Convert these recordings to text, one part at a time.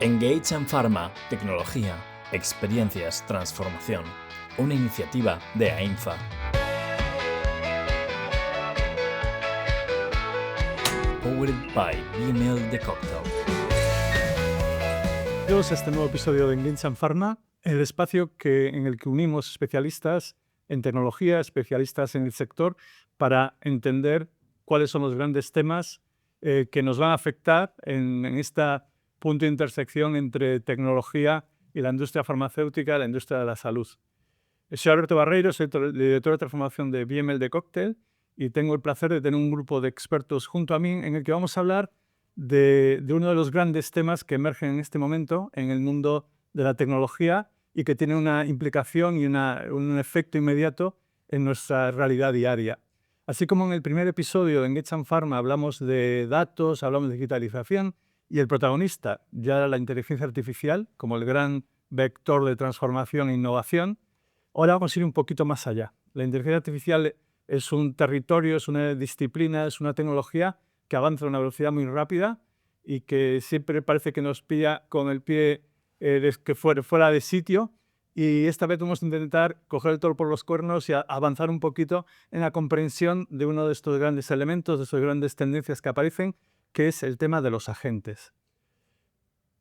Engage en Pharma, tecnología, experiencias, transformación. Una iniciativa de AINFA. Powered by BML The Cocktail. Bienvenidos a este nuevo episodio de Engage en Pharma, el espacio en el que unimos especialistas en tecnología, especialistas en el sector, para entender cuáles son los grandes temas que nos van a afectar en este punto de intersección entre tecnología y la industria farmacéutica, la industria de la salud. Soy Alberto Barreiro, soy director de transformación de BML The Cocktail y tengo el placer de tener un grupo de expertos junto a mí en el que vamos a hablar de uno de los grandes temas que emergen en este momento en el mundo de la tecnología y que tiene una implicación y un efecto inmediato en nuestra realidad diaria. Así como en el primer episodio de Engage en Pharma hablamos de datos, hablamos de digitalización y el protagonista ya era la inteligencia artificial como el gran vector de transformación e innovación, ahora vamos a ir un poquito más allá. La inteligencia artificial es un territorio, es una disciplina, es una tecnología que avanza a una velocidad muy rápida y que siempre parece que nos pilla con el pie fuera de sitio. Y esta vez vamos a intentar coger el toro por los cuernos y avanzar un poquito en la comprensión de uno de estos grandes elementos, de estas grandes tendencias que aparecen, que es el tema de los agentes.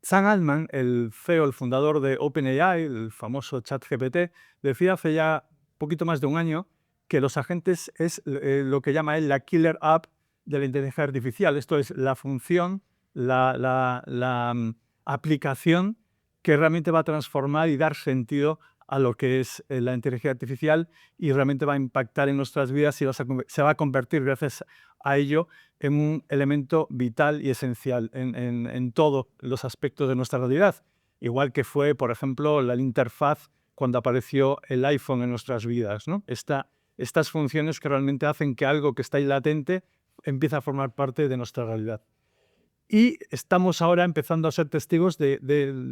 Sam Altman, el CEO, el fundador de OpenAI, el famoso ChatGPT, decía hace ya poquito más de un año que los agentes es lo que llama él la killer app de la inteligencia artificial. Esto es la función, la aplicación que realmente va a transformar y dar sentido a lo que es la inteligencia artificial y realmente va a impactar en nuestras vidas y se va a convertir, gracias a ello, en un elemento vital y esencial en todos los aspectos de nuestra realidad. Igual que fue, por ejemplo, la interfaz cuando apareció el iPhone en nuestras vidas, ¿no? Estas funciones que realmente hacen que algo que está ahí latente empiece a formar parte de nuestra realidad. Y estamos ahora empezando a ser testigos de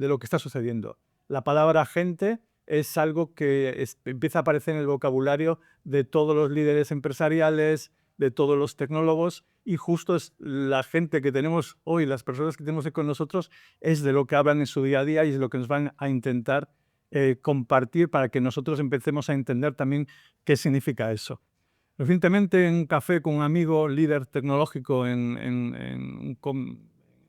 lo que está sucediendo. La palabra agente es algo que empieza a aparecer en el vocabulario de todos los líderes empresariales, de todos los tecnólogos, y justo es la gente que tenemos hoy, las personas que tenemos con nosotros, es de lo que hablan en su día a día y es lo que nos van a intentar compartir para que nosotros empecemos a entender también qué significa eso. Recientemente, en un café con un amigo líder tecnológico dentro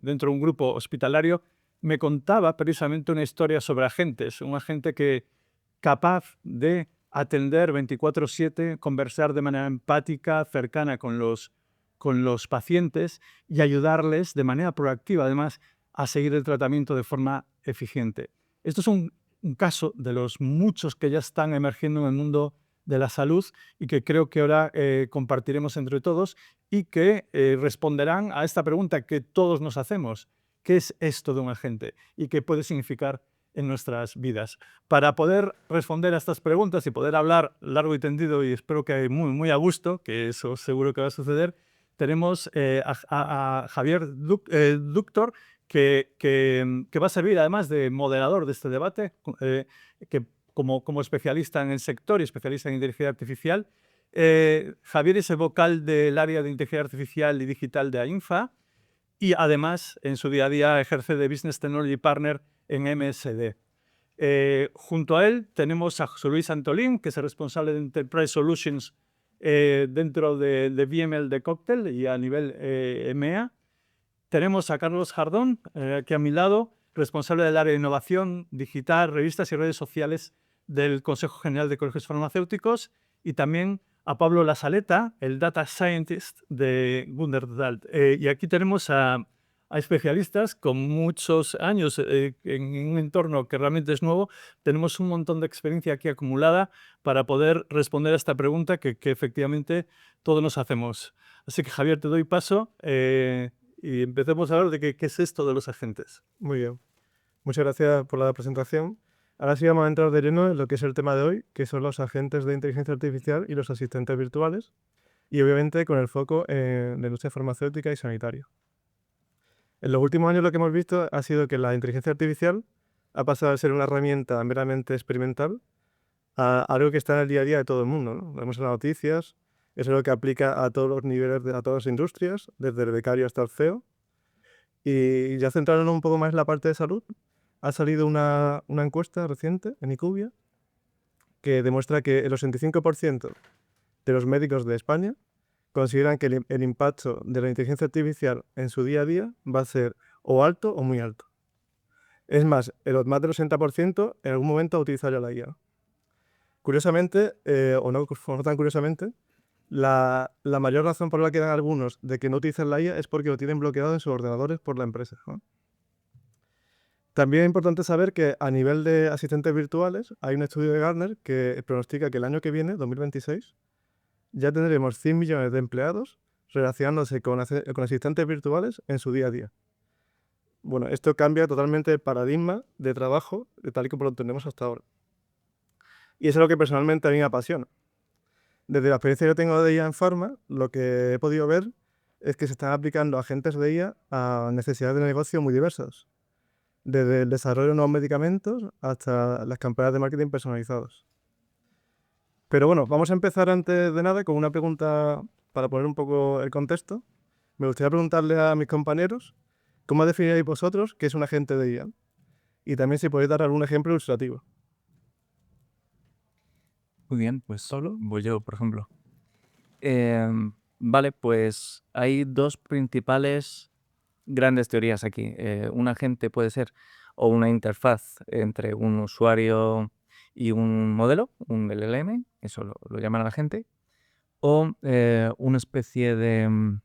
de un grupo hospitalario, me contaba precisamente una historia sobre agentes, un agente que capaz de atender 24/7, conversar de manera empática, cercana con los pacientes y ayudarles de manera proactiva, además, a seguir el tratamiento de forma eficiente. Esto es un caso de los muchos que ya están emergiendo en el mundo de la salud y que creo que ahora compartiremos entre todos y que responderán a esta pregunta que todos nos hacemos. ¿Qué es esto de un agente? ¿Y qué puede significar en nuestras vidas? Para poder responder a estas preguntas y poder hablar largo y tendido, y espero que muy a gusto, que eso seguro que va a suceder, tenemos a Javier Ductor, que va a servir además de moderador de este debate, que como especialista en el sector y especialista en inteligencia artificial. Javier es el vocal del área de inteligencia artificial y digital de AINFA y además en su día a día ejerce de Business Technology Partner en MSD. Junto a él tenemos a José Luis Antolín, que es el responsable de Enterprise Solutions dentro de BML The Cocktail y a nivel EMEA. Tenemos a Carlos Jardón, aquí a mi lado, responsable del área de innovación digital, revistas y redes sociales del Consejo General de Colegios Farmacéuticos, y también a Pablo Lasaleta, el Data Scientist de Wunderdalt. Y aquí tenemos a especialistas con muchos años en un entorno que realmente es nuevo. Tenemos un montón de experiencia aquí acumulada para poder responder a esta pregunta que efectivamente todos nos hacemos. Así que, Javier, te doy paso y empecemos a hablar de qué es esto de los agentes. Muy bien. Muchas gracias por la presentación. Ahora sí vamos a entrar de lleno en lo que es el tema de hoy, que son los agentes de inteligencia artificial y los asistentes virtuales, y obviamente con el foco en la industria farmacéutica y sanitaria. En los últimos años lo que hemos visto ha sido que la inteligencia artificial ha pasado de ser una herramienta meramente experimental a algo que está en el día a día de todo el mundo, ¿no? Lo vemos en las noticias, es algo que aplica a todos los niveles, a todas las industrias, desde el becario hasta el CEO. Y ya centrándonos un poco más en la parte de salud, ha salido una encuesta reciente en IQVIA que demuestra que el 85% de los médicos de España consideran que el impacto de la inteligencia artificial en su día a día va a ser o alto o muy alto. Es más, más del 80% en algún momento ha utilizado ya la IA. Curiosamente, o no tan curiosamente, la mayor razón por la que dan algunos de que no utilizan la IA es porque lo tienen bloqueado en sus ordenadores por la empresa, ¿no? También es importante saber que a nivel de asistentes virtuales hay un estudio de Gartner que pronostica que el año que viene, 2026, ya tendremos 100 millones de empleados relacionándose con asistentes virtuales en su día a día. Bueno, esto cambia totalmente el paradigma de trabajo de tal y como lo tenemos hasta ahora. Y eso es lo que personalmente a mí me apasiona. Desde la experiencia que tengo de IA en Pharma, lo que he podido ver es que se están aplicando agentes de IA a necesidades de negocio muy diversas, desde el desarrollo de nuevos medicamentos hasta las campañas de marketing personalizados. Pero bueno, vamos a empezar antes de nada con una pregunta para poner un poco el contexto. Me gustaría preguntarle a mis compañeros cómo definiríais vosotros qué es un agente de IA y también si podéis dar algún ejemplo ilustrativo. Muy bien, pues solo voy yo, por ejemplo. Vale, pues hay dos principales grandes teorías aquí. Un agente puede ser o una interfaz entre un usuario y un modelo, un LLM, eso lo llaman agente, o una especie de...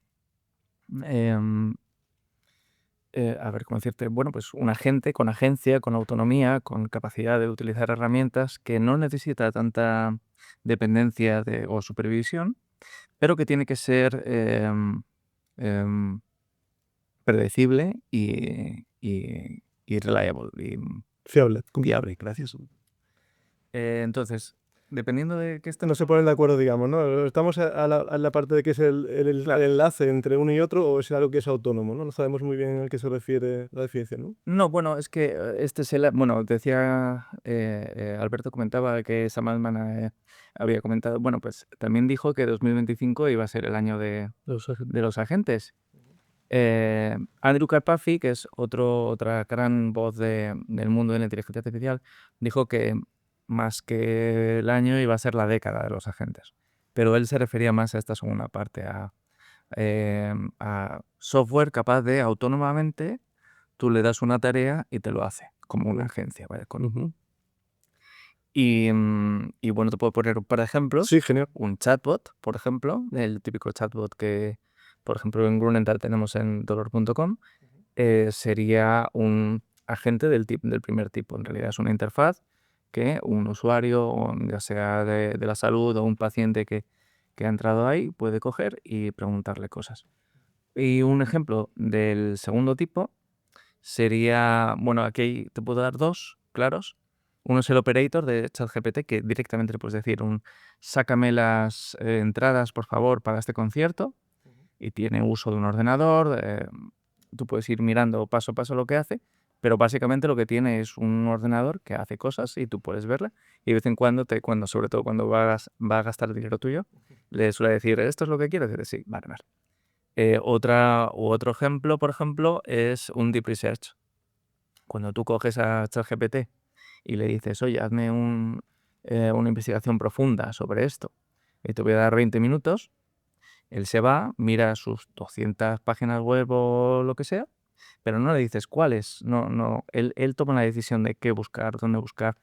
a ver, ¿cómo decirte? Bueno, pues un agente con agencia, con autonomía, con capacidad de utilizar herramientas que no necesita tanta dependencia o supervisión, pero que tiene que ser predecible y reliable y Fiable. viable, gracias. Entonces, dependiendo de qué No se ponen de acuerdo, digamos, ¿no? Estamos a la parte de que es el enlace entre uno y otro o es algo que es autónomo, ¿no? No sabemos muy bien a qué se refiere la definición, ¿no? No, bueno, es que este es el... Bueno, decía... Alberto comentaba que Sam Altman había comentado... Bueno, pues también dijo que 2025 iba a ser el año de los agentes. Andrew Karpathy, que es otra gran voz del mundo de la inteligencia artificial, dijo que más que el año iba a ser la década de los agentes. Pero él se refería más a esta segunda parte, a software capaz de autónomamente, tú le das una tarea y te lo hace, como una agencia, ¿vale? Y bueno, te puedo poner un par de ejemplos. Sí, genial. Un chatbot, por ejemplo, el típico chatbot que, por ejemplo, en Grunenthal tenemos en dolor.com, sería un agente del primer tipo. En realidad es una interfaz que un usuario, ya sea de la salud o un paciente que ha entrado ahí, puede coger y preguntarle cosas. Y un ejemplo del segundo tipo sería, bueno, aquí te puedo dar dos claros. Uno es el operator de ChatGPT, que directamente le puedes decir sácame las entradas, por favor, para este concierto, y tiene uso de un ordenador. Tú puedes ir mirando paso a paso lo que hace, pero básicamente lo que tiene es un ordenador que hace cosas y tú puedes verla, y de vez en cuando, sobre todo cuando va a gastar dinero tuyo, le suele decir, ¿esto es lo que quieres? Y dice, sí, vale. Otro ejemplo, por ejemplo, es un deep research. Cuando tú coges a ChatGPT y le dices, oye, hazme una investigación profunda sobre esto, y te voy a dar 20 minutos, él se va, mira sus 200 páginas web o lo que sea, pero no le dices cuáles. No, él toma la decisión de qué buscar, dónde buscar,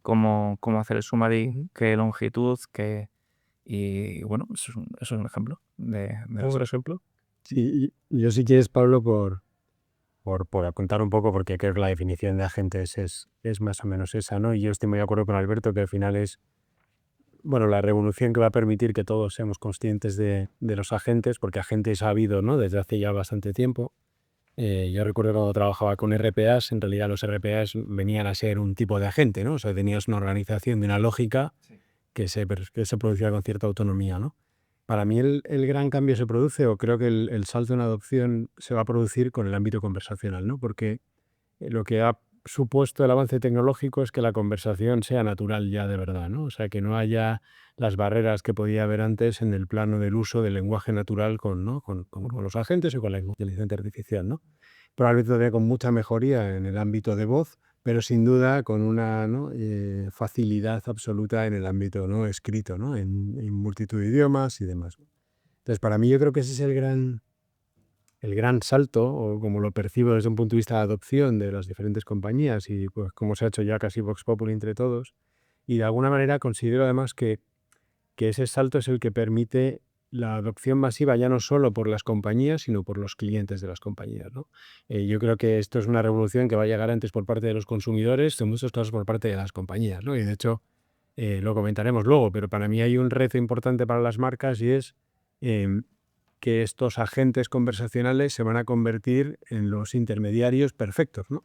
cómo hacer el summary, qué longitud, y bueno, eso es un ejemplo de ¿Un ejemplo? Sí, yo si quieres, Pablo, por contar un poco, porque creo que la definición de agentes es más o menos esa, ¿no? Y yo estoy muy de acuerdo con Alberto que al final es, bueno, la revolución que va a permitir que todos seamos conscientes de los agentes, porque agentes ha habido, ¿no? Desde hace ya bastante tiempo. Yo recuerdo cuando trabajaba con RPAs, en realidad los RPAs venían a ser un tipo de agente, ¿no? O sea, tenías una organización de una lógica que se producía con cierta autonomía, ¿no? Para mí el gran cambio se produce, o creo que el salto en adopción se va a producir con el ámbito conversacional, ¿no? Porque lo que ha supuesto el avance tecnológico es que la conversación sea natural ya de verdad, ¿no? O sea, que no haya las barreras que podía haber antes en el plano del uso del lenguaje natural con los agentes o con la inteligencia artificial, ¿no? probablemente todavía con mucha mejoría en el ámbito de voz, pero sin duda con una, ¿no? Facilidad absoluta en el ámbito, ¿no? Escrito, ¿no? En multitud de idiomas y demás. Entonces, para mí yo creo que ese es el gran salto, o como lo percibo desde un punto de vista de adopción de las diferentes compañías y pues como se ha hecho ya casi Vox Populi entre todos. Y de alguna manera considero además que ese salto es el que permite la adopción masiva ya no solo por las compañías, sino por los clientes de las compañías, ¿no? Yo creo que esto es una revolución que va a llegar antes por parte de los consumidores, en muchos casos por parte de las compañías, ¿no? Y de hecho, lo comentaremos luego, pero para mí hay un reto importante para las marcas y es que estos agentes conversacionales se van a convertir en los intermediarios perfectos, ¿no?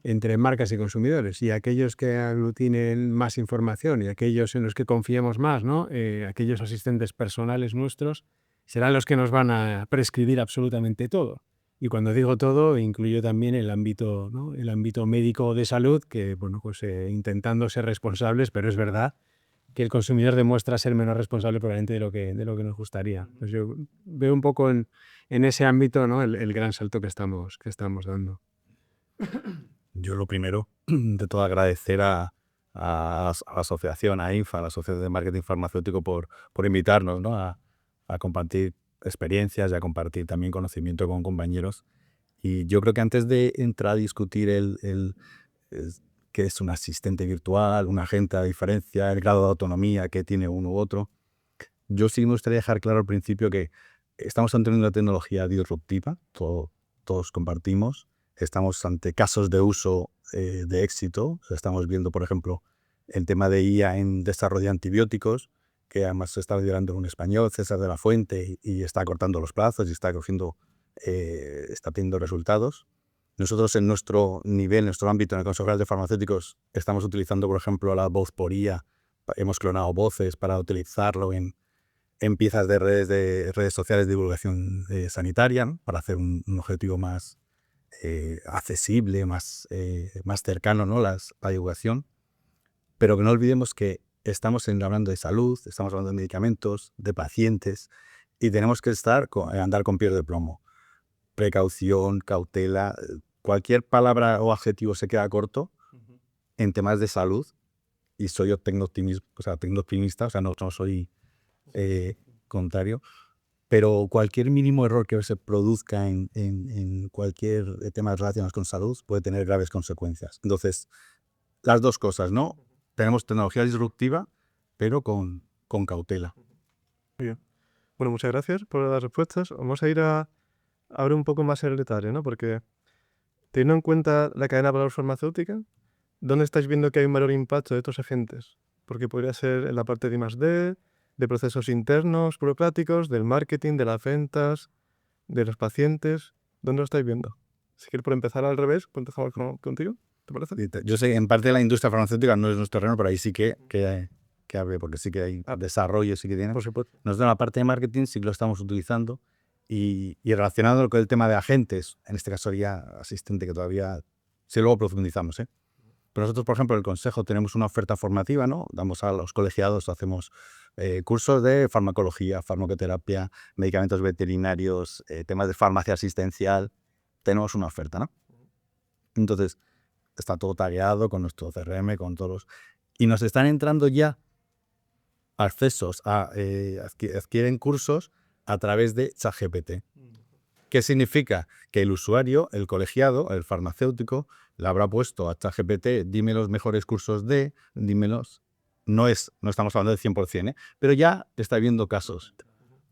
Entre marcas y consumidores, y aquellos que aglutinen más información y aquellos en los que confiemos más, ¿no? Aquellos asistentes personales nuestros serán los que nos van a prescribir absolutamente todo. Y cuando digo todo, incluyo también el ámbito, ¿no? El ámbito médico de salud, que bueno, pues intentando ser responsables, pero es verdad que el consumidor demuestra ser menos responsable probablemente de lo que nos gustaría. Pues yo veo un poco en ese ámbito, ¿no? el gran salto que estamos dando. Yo lo primero de todo agradecer a la asociación, a INFA, a la Asociación de Marketing Farmacéutico por invitarnos, ¿no? a compartir experiencias y a compartir también conocimiento con compañeros. Y yo creo que antes de entrar a discutir qué es un asistente virtual, un agente, a diferencia, el grado de autonomía que tiene uno u otro, yo sí me gustaría dejar claro al principio que estamos ante una tecnología disruptiva, todos compartimos. Estamos ante casos de uso de éxito. Estamos viendo, por ejemplo, el tema de IA en desarrollo de antibióticos, que además se está liderando en un español, César de la Fuente, y está cortando los plazos y está teniendo resultados. Nosotros en nuestro nivel, en nuestro ámbito, en el Consejo General de Farmacéuticos, estamos utilizando, por ejemplo, la voz por IA. Hemos clonado voces para utilizarlo en piezas de redes sociales de divulgación sanitaria, ¿no? Para hacer un objetivo más accesible, más cercano, ¿no? La divulgación. Pero que no olvidemos que estamos hablando de salud, estamos hablando de medicamentos, de pacientes, y tenemos que andar con pies de plomo. Precaución, cautela, cualquier palabra o adjetivo se queda corto en temas de salud, y soy yo tecno-optimista, o sea, no soy contrario, pero cualquier mínimo error que se produzca en cualquier tema relacionado con salud puede tener graves consecuencias. Entonces, las dos cosas, ¿no? Tenemos tecnología disruptiva, pero con cautela. Muy bien. Bueno, muchas gracias por las respuestas. Vamos a ir ahora un poco más en el detalle, ¿no? Porque teniendo en cuenta la cadena de valor farmacéutica, ¿dónde estáis viendo que hay un mayor impacto de estos agentes? Porque podría ser en la parte de I+D, de procesos internos, burocráticos, del marketing, de las ventas, de los pacientes. ¿Dónde lo estáis viendo? Si quieres, por empezar al revés, pues empezamos contigo, ¿te parece? Yo sé, en parte la industria farmacéutica no es nuestro terreno, pero ahí sí que hable, porque sí que hay desarrollo, sí que tiene. Por supuesto. Nosotros en la parte de marketing sí que lo estamos utilizando, y relacionado con el tema de agentes, en este caso sería asistente, que todavía, si luego profundizamos, ¿eh? Pero nosotros, por ejemplo, en el Consejo tenemos una oferta formativa, ¿no? Damos a los colegiados, hacemos cursos de farmacología, farmacoterapia, medicamentos veterinarios, temas de farmacia asistencial. Tenemos una oferta, ¿no? Entonces, está todo tagueado con nuestro CRM, con todos y nos están entrando ya accesos adquieren cursos a través de ChatGPT. ¿Qué significa? Que el usuario, el colegiado, el farmacéutico, le habrá puesto a ChatGPT, dime los mejores cursos dímelos. No estamos hablando del 100%, pero ya está viendo casos.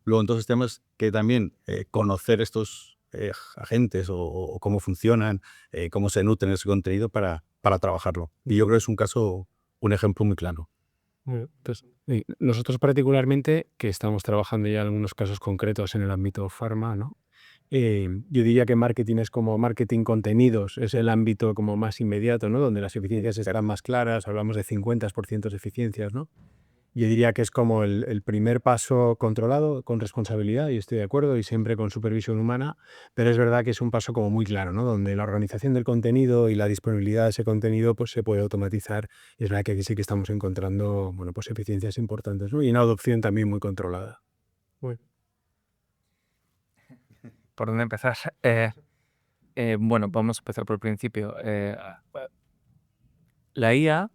Luego, entonces, tenemos que también conocer estos agentes o cómo funcionan, cómo se nutren ese contenido para trabajarlo. Y yo creo que es un ejemplo muy claro. Entonces, Nosotros particularmente, que estamos trabajando ya en algunos casos concretos en el ámbito farma, ¿no? Yo diría que marketing es como marketing contenidos, es el ámbito como más inmediato, ¿no? Donde las eficiencias estarán más claras, hablamos de 50% de eficiencias, ¿no? Yo diría que es como el primer paso controlado, con responsabilidad, y estoy de acuerdo, y siempre con supervisión humana, pero es verdad que es un paso como muy claro, ¿no? Donde la organización del contenido y la disponibilidad de ese contenido pues se puede automatizar, y es verdad que aquí sí que estamos encontrando, bueno, pues eficiencias importantes, ¿no? Y una adopción también muy controlada. muy ¿Por dónde empezar? Bueno, vamos a empezar por el principio. La IA,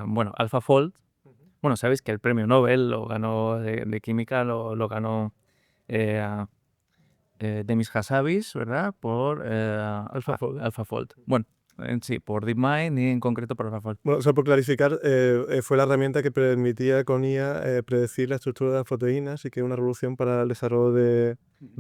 bueno, AlphaFold, bueno, sabéis que el premio Nobel lo ganó de química, lo ganó Demis Hassabis, ¿verdad? Por AlphaFold. AlphaFold. Bueno, sí, por DeepMind y en concreto por AlphaFold. Bueno, solo por clarificar, fue la herramienta que permitía con IA predecir la estructura de las proteínas y que una revolución para el desarrollo de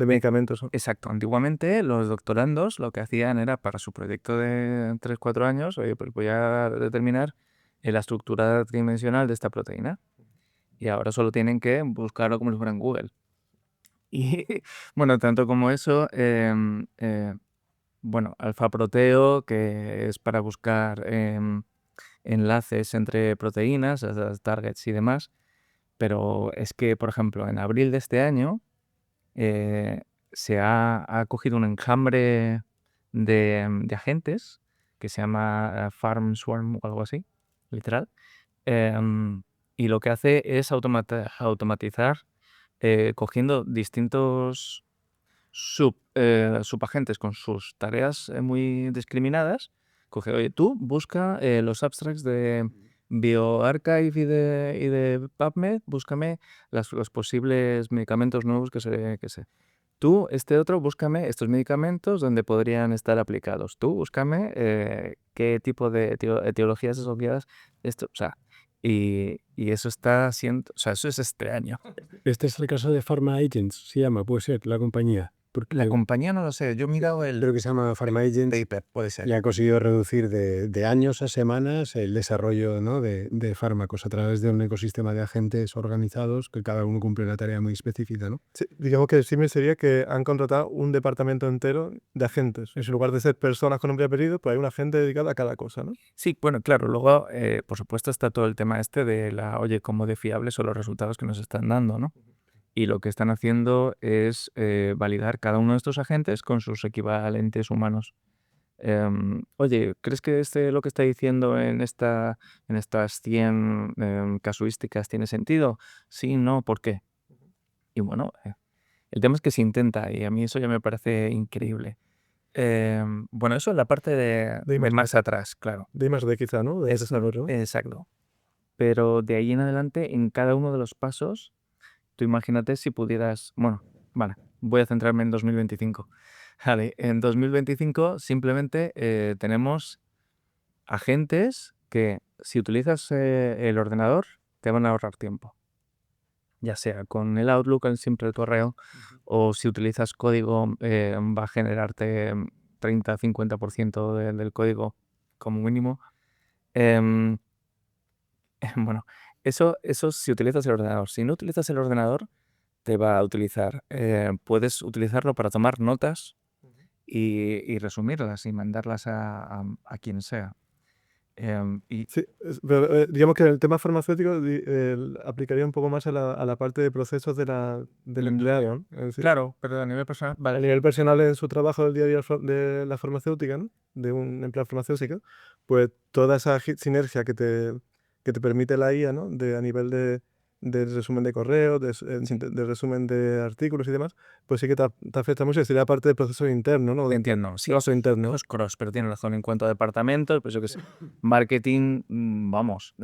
medicamentos, ¿no? Exacto. Antiguamente los doctorandos lo que hacían era para su proyecto de 3-4 años, oye, pues voy a determinar la estructura tridimensional de esta proteína. Y ahora solo tienen que buscarlo como si fuera en Google. Y bueno, tanto como eso, bueno, AlphaProteo, que es para buscar enlaces entre proteínas, las targets y demás. Pero es que, por ejemplo, en abril de este año se ha cogido un enjambre de agentes que se llama Farm Swarm o algo así, literal. Y lo que hace es automatizar cogiendo distintos subagentes con sus tareas muy discriminadas. Coge, oye, tú busca los abstracts de bioRxiv y de PubMed, búscame los posibles medicamentos nuevos que se. Tú, este otro, búscame estos medicamentos donde podrían estar aplicados. Tú, búscame qué tipo de etiologías asociadas. Esto, o sea, y eso está siendo, o sea, eso es este año. Este es el caso de Pharma Agents, se llama, puede ser, la compañía. Porque La compañía no lo sé, yo he mirado el creo que se llama Pharma Agents paper, puede ser. y ha conseguido reducir de años a semanas el desarrollo, ¿no? de fármacos a través de un ecosistema de agentes organizados que cada uno cumple una tarea muy específica, ¿no? Sí, digamos que el símil sería que han contratado un departamento entero de agentes. En lugar de ser personas con nombre y apellido, pues hay un agente dedicado a cada cosa, ¿no? Sí, bueno, claro, luego, por supuesto, está todo el tema este de oye, cómo de fiables son los resultados que nos están dando, ¿no? Y lo que están haciendo es validar cada uno de estos agentes con sus equivalentes humanos. Oye, ¿crees que lo que está diciendo en estas 100 casuísticas tiene sentido? Sí, no, ¿por qué? Y bueno, el tema es que se intenta y a mí eso ya me parece increíble. Bueno, eso es la parte de I+D. más atrás, claro. De I+D quizá, ¿no? De desarrollo. Exacto. Pero de ahí en adelante, en cada uno de los pasos, tú imagínate si pudieras, bueno, vale, voy a centrarme en 2025. Vale, en 2025 simplemente tenemos agentes que si utilizas el ordenador te van a ahorrar tiempo. Ya sea con el Outlook, el simple correo, o si utilizas código va a generarte 30-50% del código como mínimo. Em, Bueno, eso si utilizas el ordenador. Si no utilizas el ordenador, te va a utilizar. Puedes utilizarlo para tomar notas y resumirlas y mandarlas a quien sea. Y Sí, pero, digamos que el tema farmacéutico aplicaría un poco más a la parte de procesos del empleado, ¿no? Es decir, claro, pero a nivel personal, a vale. nivel personal en su trabajo del día a día de la farmacéutica, ¿no? De un empleado farmacéutico, pues toda esa sinergia que te permite la IA, ¿no? A nivel de resumen de correos, de resumen de artículos y demás, pues sí que te afecta mucho. Sería parte del proceso interno, ¿no? Entiendo. Sí, Proceso interno. es cross, pero tienes razón en cuanto a departamentos, pues yo qué sé. Marketing, vamos.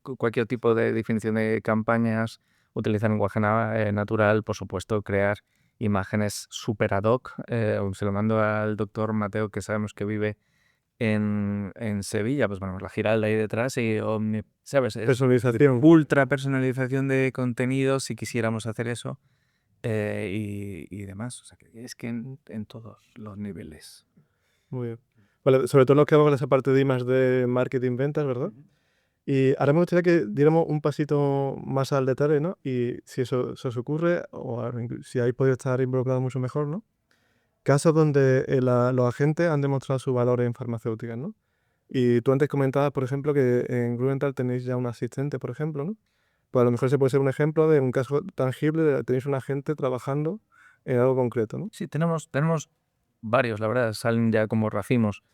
Cualquier tipo de definición de campañas, utilizar lenguaje natural, por supuesto, crear imágenes super ad hoc. Se lo mando al doctor Mateo, que sabemos que vive en Sevilla, pues bueno, la Giralda ahí detrás y, ¿sabes? Es Personalización. ultra personalización de contenidos si quisiéramos hacer eso y demás. O sea, que es que en todos los niveles. Muy bien. Vale, sobre todo nos quedamos con esa parte de I+D marketing, ventas, ¿verdad? Y ahora me gustaría que diéramos un pasito más al detalle, ¿no? Y si eso se os ocurre, o si habéis podido estar involucrados mucho mejor, ¿no? Casos donde los agentes han demostrado su valor en farmacéuticas, ¿no? Y tú antes comentabas, por ejemplo, que en Grunenthal tenéis ya un asistente, por ejemplo, ¿no? Pues a lo mejor se puede ser un ejemplo de un caso tangible de tenéis un agente trabajando en algo concreto, ¿no? Sí, tenemos varios, la verdad, salen ya como racimos.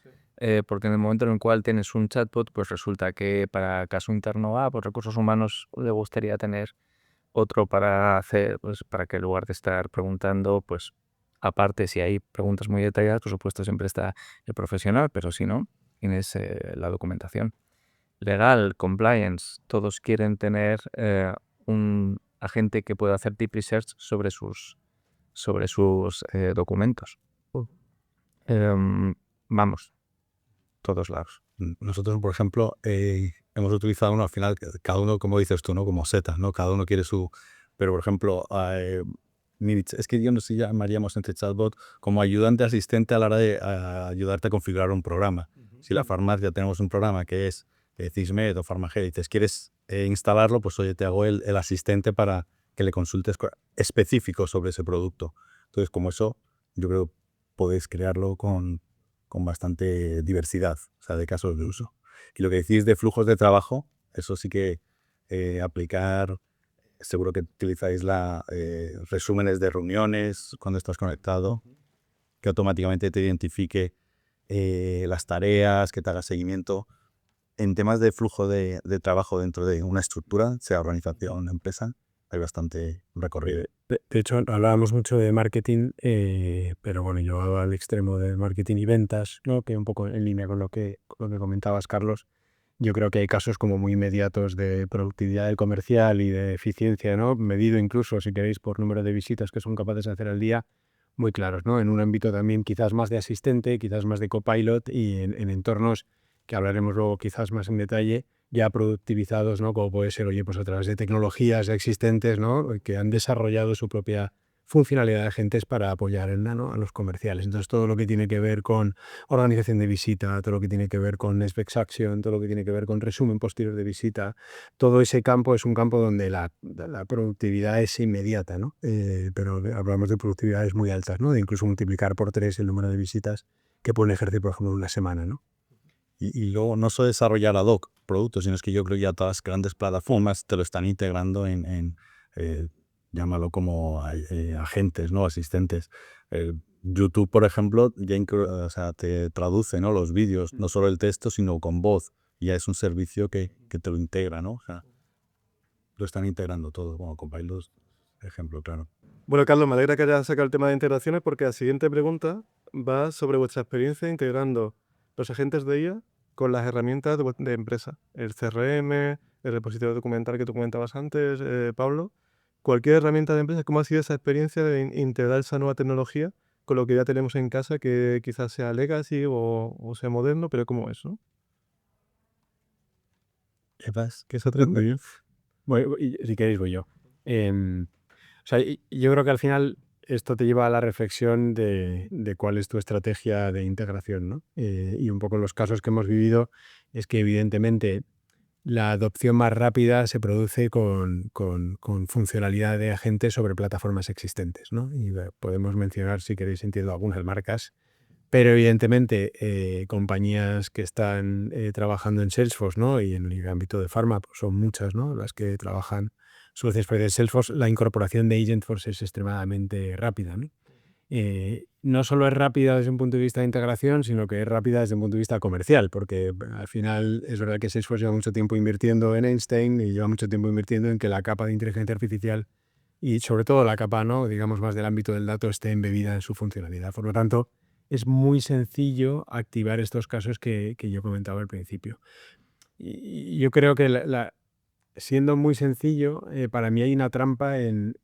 Porque en el momento en el cual tienes un chatbot, pues resulta que para caso interno A, pues recursos humanos le gustaría tener otro para hacer, pues para que en lugar de estar preguntando, pues Aparte, si hay preguntas muy detalladas, por supuesto, siempre está el profesional, pero si no, tienes la documentación. Legal, compliance, todos quieren tener un agente que pueda hacer deep research sobre sus documentos. Vamos, todos lados. Nosotros, por ejemplo, hemos utilizado uno al final, cada uno, como dices tú, ¿no? Como setas, ¿no? Cada uno quiere su... Pero, por ejemplo, es que yo no sé si llamaríamos entre chatbot como ayudante asistente a la hora de ayudarte a configurar un programa. Si la farmacia tenemos un programa que es Cismed o Farmager y dices, ¿quieres instalarlo? Pues oye, te hago el asistente para que le consultes específico sobre ese producto. Entonces, como eso, yo creo que podéis crearlo con bastante diversidad, o sea, de casos de uso. Y lo que decís de flujos de trabajo, eso sí que aplicar, seguro que utilizáis resúmenes de reuniones cuando estás conectado, que automáticamente te identifique las tareas, que te haga seguimiento. En temas de flujo de trabajo dentro de una estructura, sea organización, empresa, hay bastante recorrido. De hecho, hablábamos mucho de marketing, pero bueno, yo hago al extremo de marketing y ventas, ¿no? Que un poco en línea con lo que comentabas, Carlos. Yo creo que hay casos como muy inmediatos de productividad del comercial y de eficiencia, ¿no? Medido incluso, si queréis, por número de visitas que son capaces de hacer al día, muy claros, ¿no? En un ámbito también quizás más de asistente, quizás más de copilot y en entornos que hablaremos luego quizás más en detalle, ya productivizados, ¿no? Como puede ser, oye, pues a través de tecnologías ya existentes, ¿no? Que han desarrollado su propia funcionalidad de agentes para apoyar ¿no? a los comerciales. Entonces, todo lo que tiene que ver con organización de visita, todo lo que tiene que ver con Next Best Action, todo lo que tiene que ver con resumen posterior de visita, todo ese campo es un campo donde la productividad es inmediata, ¿no? Pero hablamos de productividades muy altas, ¿no? De incluso multiplicar por 3 el número de visitas que pueden ejercer, por ejemplo, en una semana, ¿no? Y luego no solo desarrollar ad hoc productos, sino es que yo creo que ya todas las grandes plataformas te lo están integrando en llámalo como agentes, ¿no? Asistentes. YouTube, por ejemplo, ya o sea, te traduce, ¿no? Los vídeos, no solo el texto, sino con voz. Y ya es un servicio que te lo integra, ¿no? O sea, lo están integrando todo. Bueno, Copilot, ejemplo, claro. Bueno, Carlos, me alegra que hayas sacado el tema de integraciones porque la siguiente pregunta va sobre vuestra experiencia integrando los agentes de IA con las herramientas de empresa. El CRM, el repositorio documental que tú comentabas antes, Pablo. Cualquier herramienta de empresa, ¿cómo ha sido esa experiencia de integrar esa nueva tecnología con lo que ya tenemos en casa, que quizás sea legacy o sea moderno, pero cómo es, ¿no? Evas, ¿Qué se atreve yo? Bueno, si queréis voy yo. O sea, yo creo que al final esto te lleva a la reflexión de cuál es tu estrategia de integración, ¿no? Y un poco los casos que hemos vivido es que evidentemente la adopción más rápida se produce con funcionalidad de agentes sobre plataformas existentes, ¿no? Y podemos mencionar, si queréis, entiendo, algunas marcas, pero evidentemente compañías que están trabajando en Salesforce, ¿no? Y en el ámbito de Pharma pues son muchas, ¿no? Las que trabajan soluciones para Salesforce. La incorporación de Agentforce es extremadamente rápida, ¿no? No solo es rápida desde un punto de vista de integración, sino que es rápida desde un punto de vista comercial, porque al final es verdad que Salesforce lleva mucho tiempo invirtiendo en Einstein y lleva mucho tiempo invirtiendo en que la capa de inteligencia artificial y sobre todo la capa, ¿no? digamos, más del ámbito del dato esté embebida en su funcionalidad. Por lo tanto, es muy sencillo activar estos casos que yo comentaba al principio. Y yo creo que siendo muy sencillo, para mí hay una trampa en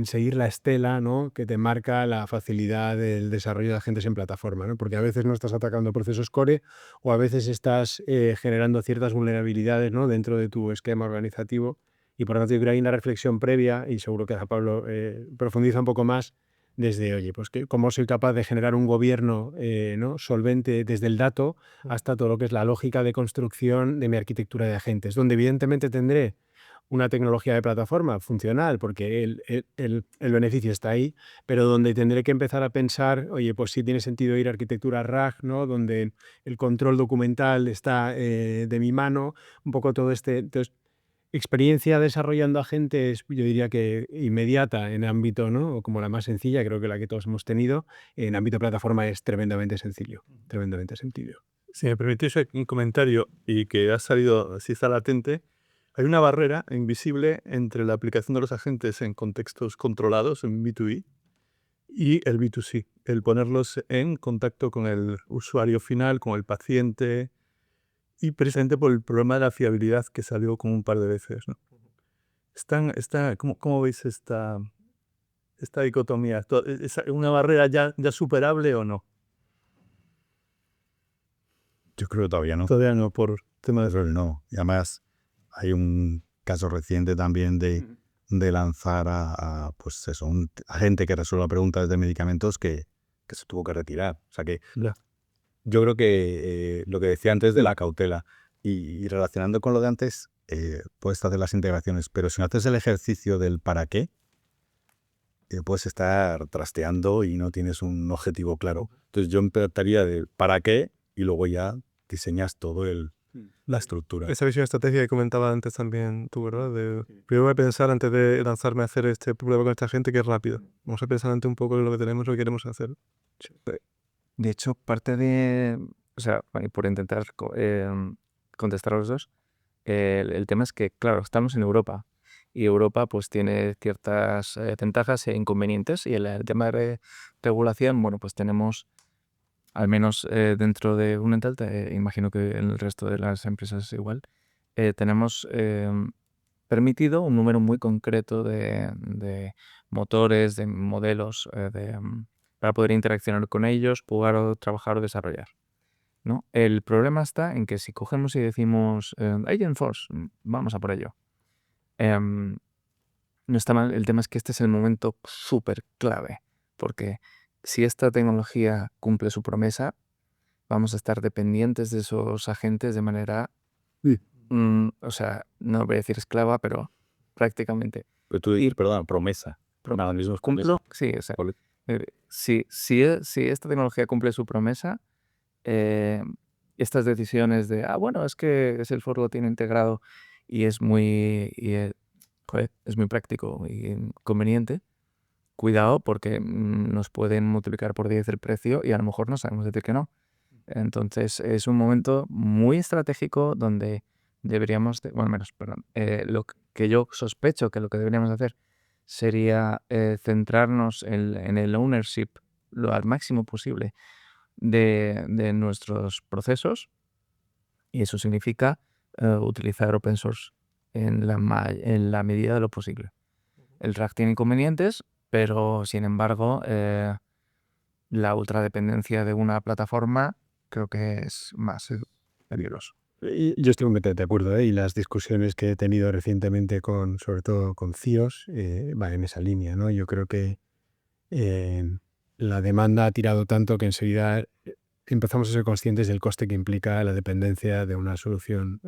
seguir la estela, ¿no? que te marca la facilidad del desarrollo de agentes en plataforma, ¿no? Porque a veces no estás atacando procesos core o a veces estás generando ciertas vulnerabilidades, ¿no? dentro de tu esquema organizativo y por lo tanto yo creo que hay una reflexión previa y seguro que Pablo profundiza un poco más desde, oye, pues cómo soy capaz de generar un gobierno ¿no? solvente desde el dato hasta todo lo que es la lógica de construcción de mi arquitectura de agentes, donde evidentemente tendré una tecnología de plataforma funcional, porque el beneficio está ahí, pero donde tendré que empezar a pensar, oye, pues sí tiene sentido ir a arquitectura RAG, ¿no? donde el control documental está de mi mano, un poco todo este... Entonces, experiencia desarrollando agentes, yo diría que inmediata en ámbito, ¿no? O como la más sencilla, creo que la que todos hemos tenido, en ámbito plataforma es tremendamente sencillo, tremendamente sencillo. Si me permitís un comentario y que ha salido, si está latente, hay una barrera invisible entre la aplicación de los agentes en contextos controlados, en B2B, y el B2C, el ponerlos en contacto con el usuario final, con el paciente, y precisamente por el problema de la fiabilidad que salió como un par de veces, ¿no? ¿Cómo veis esta dicotomía? ¿Es una barrera ya superable o no? Yo creo que todavía no. Todavía no, por tema Pero no. Y además hay un caso reciente también de lanzar pues eso, un agente que resuelva preguntas de medicamentos que se tuvo que retirar. O sea que Ya. yo creo que lo que decía antes de la cautela y relacionando con lo de antes, puedes hacer las integraciones, pero si no haces el ejercicio del para qué, puedes estar trasteando y no tienes un objetivo claro. Entonces yo empezaría de para qué y luego ya diseñas todo la estructura. Esa visión estratégica que comentaba antes también tú, ¿verdad? Primero voy a pensar antes de lanzarme a hacer este prueba con esta gente que es rápido. Vamos a pensar antes un poco en lo que tenemos, lo que queremos hacer. De hecho, parte de, o sea, y por intentar contestar a los dos, el tema es que, claro, estamos en Europa y Europa pues tiene ciertas ventajas e inconvenientes y el tema de regulación, bueno, pues tenemos, al menos dentro de Grunenthal, imagino que en el resto de las empresas igual, tenemos permitido un número muy concreto de motores, de modelos, para poder interaccionar con ellos, jugar o trabajar o desarrollar, ¿no? El problema está en que si cogemos y decimos Agentforce, vamos a por ello. No está mal, el tema es que este es el momento súper clave, porque si esta tecnología cumple su promesa, vamos a estar dependientes de esos agentes de manera, o sea, no voy a decir esclava, pero prácticamente. Pero tú dices, perdón, promesa. Nada, mismo es ¿Cumplo? Sí, o sea, si esta tecnología cumple su promesa, estas decisiones de, bueno, es que Salesforce lo tiene integrado y es muy, es muy práctico y conveniente, cuidado porque nos pueden multiplicar por 10 el precio y a lo mejor no sabemos decir que no. Entonces es un momento muy estratégico donde deberíamos, lo que yo sospecho que lo que deberíamos hacer sería centrarnos en el ownership al máximo posible de nuestros procesos, y eso significa utilizar open source en la medida de lo posible. El RAG tiene inconvenientes, pero sin embargo la ultradependencia de una plataforma creo que es más peligroso. Y yo estoy completamente de acuerdo, y las discusiones que he tenido recientemente sobre todo con CIOs, van en esa línea, ¿no? Yo creo que la demanda ha tirado tanto que enseguida empezamos a ser conscientes del coste que implica la dependencia de una solución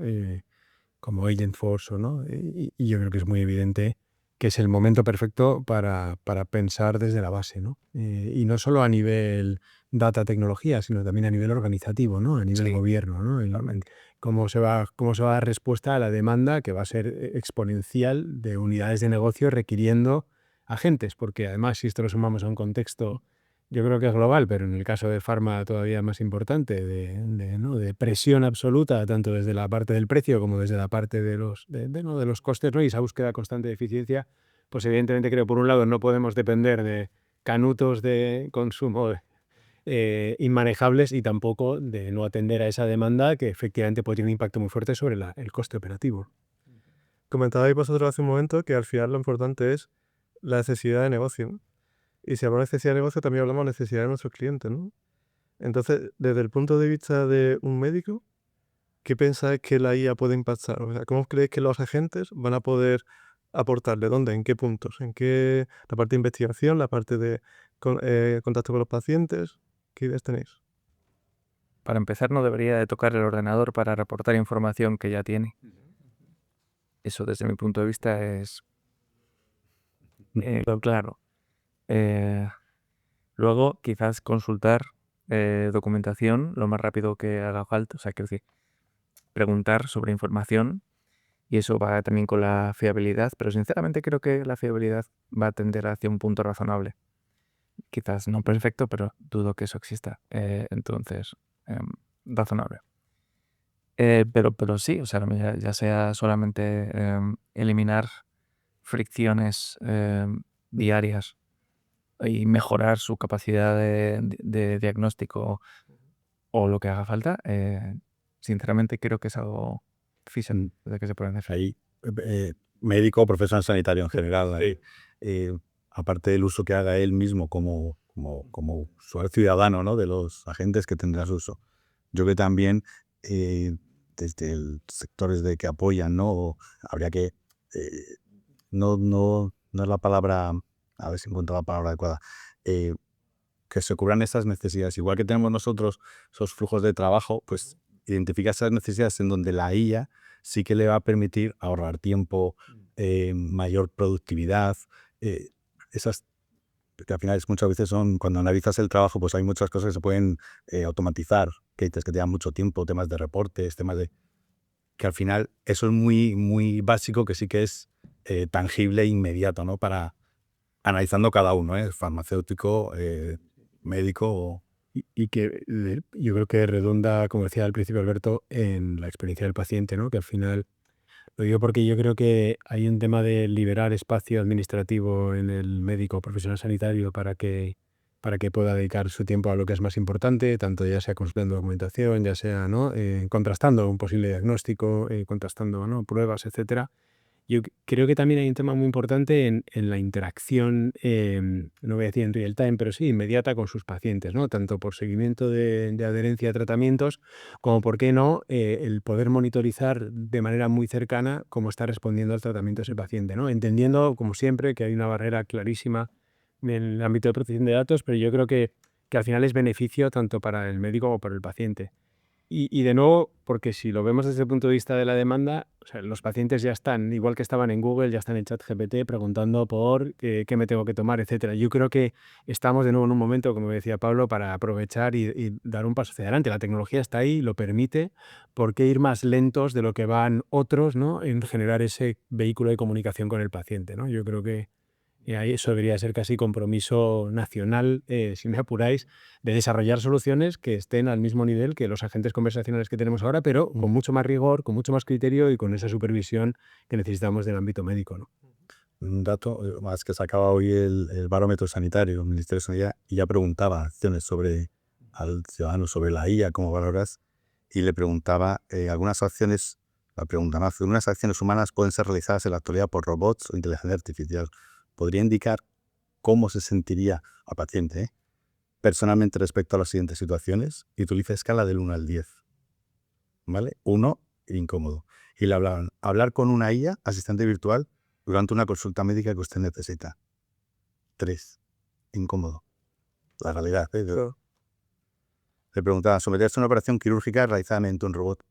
como Agentforce, ¿no? Y yo creo que es muy evidente que es el momento perfecto para pensar desde la base, ¿no? Y no solo a nivel data tecnología, sino también a nivel organizativo, ¿no? A nivel gobierno, ¿no? Cómo se va a dar respuesta a la demanda que va a ser exponencial de unidades de negocio requiriendo agentes, porque además si esto lo sumamos a un contexto, yo creo que es global, pero en el caso de Pharma todavía más importante, de presión absoluta, tanto desde la parte del precio como desde la parte de los costes, ¿no? Y esa búsqueda constante de eficiencia, pues evidentemente creo, por un lado, no podemos depender de canutos de consumo inmanejables y tampoco de no atender a esa demanda que efectivamente puede tener un impacto muy fuerte sobre el coste operativo. Comentabais vosotros hace un momento que al final lo importante es la necesidad de negocio, ¿no? Y si hablamos de necesidad de negocio, también hablamos de necesidad de nuestros clientes, ¿no? Entonces, desde el punto de vista de un médico, ¿qué pensáis que la IA puede impactar? O sea, ¿cómo creéis que los agentes van a poder aportarle? ¿Dónde? ¿En qué puntos? ¿En qué? La parte de investigación, la parte de contacto con los pacientes. ¿Qué ideas tenéis? Para empezar, no debería de tocar el ordenador para reportar información que ya tiene. Eso desde mi punto de vista es claro. Luego, quizás consultar documentación lo más rápido que haga falta. O sea, quiero decir, preguntar sobre información, y eso va también con la fiabilidad, pero sinceramente creo que la fiabilidad va a tender hacia un punto razonable. Quizás no perfecto, pero dudo que eso exista. Entonces, razonable. Pero sí, o sea, ya sea solamente eliminar fricciones diarias y mejorar su capacidad de diagnóstico o lo que haga falta, sinceramente creo que es algo físico de que se pueden hacer. Ahí, médico o profesional sanitario en general, ahí, aparte del uso que haga él mismo como usuario ciudadano, ¿no? De los agentes que tendrá su uso. Yo creo que también desde el sectores de que apoyan, ¿no? Habría que, no es la palabra, a ver si encuentro la palabra adecuada, que se cubran esas necesidades. Igual que tenemos nosotros esos flujos de trabajo, pues identificar esas necesidades en donde la IA sí que le va a permitir ahorrar tiempo, mayor productividad, esas que al final muchas veces son, cuando analizas el trabajo, pues hay muchas cosas que se pueden automatizar, que dices que te dan mucho tiempo, temas de reportes, temas de... que al final eso es muy, muy básico, que sí que es tangible e inmediato, ¿no? Para analizando cada uno, farmacéutico, médico. Y que yo creo que redunda, como decía al principio Alberto, en la experiencia del paciente, ¿no? Que al final, lo digo porque yo creo que hay un tema de liberar espacio administrativo en el médico profesional sanitario para que pueda dedicar su tiempo a lo que es más importante, tanto ya sea consultando documentación, ya sea, ¿no? Contrastando un posible diagnóstico, contrastando, ¿no? Pruebas, etcétera. Yo creo que también hay un tema muy importante en la interacción, no voy a decir en real time, pero sí inmediata con sus pacientes, ¿no? Tanto por seguimiento de adherencia a tratamientos, como, ¿por qué no?, el poder monitorizar de manera muy cercana cómo está respondiendo al tratamiento ese paciente, ¿no? Entendiendo, como siempre, que hay una barrera clarísima en el ámbito de protección de datos, pero yo creo que al final es beneficio tanto para el médico como para el paciente. Y de nuevo, porque si lo vemos desde el punto de vista de la demanda, o sea, los pacientes ya están, igual que estaban en Google, ya están en ChatGPT preguntando por qué me tengo que tomar, etcétera. Yo creo que estamos de nuevo en un momento, como decía Pablo, para aprovechar y dar un paso hacia adelante. La tecnología está ahí, lo permite. ¿Por qué ir más lentos de lo que van otros, ¿no?, en generar ese vehículo de comunicación con el paciente, ¿no? Yo creo que ahí eso debería ser casi compromiso nacional, si me apuráis, de desarrollar soluciones que estén al mismo nivel que los agentes conversacionales que tenemos ahora, pero con mucho más rigor, con mucho más criterio y con esa supervisión que necesitamos del ámbito médico, ¿no? Un dato más que sacaba hoy el barómetro sanitario, el Ministerio de Sanidad, y ya preguntaba acciones al ciudadano sobre la IA, cómo valoras, y le preguntaba algunas acciones, la pregunta, ¿no? Algunas acciones humanas pueden ser realizadas en la actualidad por robots o inteligencia artificial. Podría indicar cómo se sentiría al paciente, personalmente respecto a las siguientes situaciones, y utiliza escala del 1 al 10. ¿Vale? 1, incómodo. Y le hablaban, hablar con una IA, asistente virtual, durante una consulta médica que usted necesita. 3, incómodo. La realidad. Claro. Le preguntaban, someterse a una operación quirúrgica realizada mediante un robot.